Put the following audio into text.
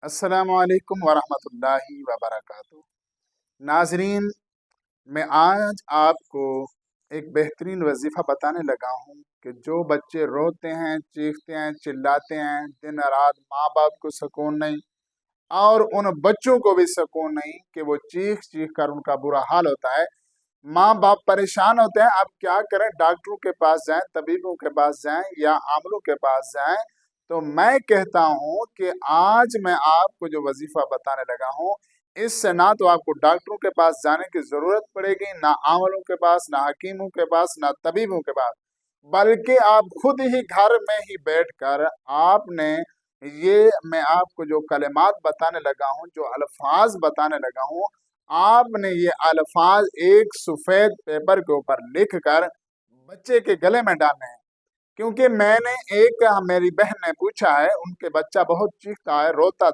अस्सलामु अलैकुम वरहमतुल्लाहि वबरकातुहू। नाजरीन, मैं आज आपको एक बेहतरीन वजीफ़ा बताने लगा हूँ कि जो बच्चे रोते हैं, चीखते हैं, चिल्लाते हैं, दिन रात माँ बाप को सुकून नहीं और उन बच्चों को भी सुकून नहीं कि वो चीख चीख कर उनका बुरा हाल होता है। माँ बाप परेशान होते हैं, अब क्या करें, डॉक्टरों के पास जाएं, तबीबों के पास जाएं या आमलों के पास जाएं। तो मैं कहता हूं कि आज मैं आपको जो वजीफा बताने लगा हूं, इससे ना तो आपको डॉक्टरों के पास जाने की जरूरत पड़ेगी, ना आमलों के पास, ना हकीमों के पास, ना तबीबों के पास, बल्कि आप खुद ही घर में ही बैठकर आपने ये मैं आपको जो कलिमात बताने लगा हूं, जो अल्फाज बताने लगा हूं, आपने ये अल्फाज एक सफेद पेपर के ऊपर लिख कर बच्चे के गले में डालने हैं। क्योंकि मैंने मेरी बहन ने पूछा है, उनके बच्चा बहुत चीखता है, रोता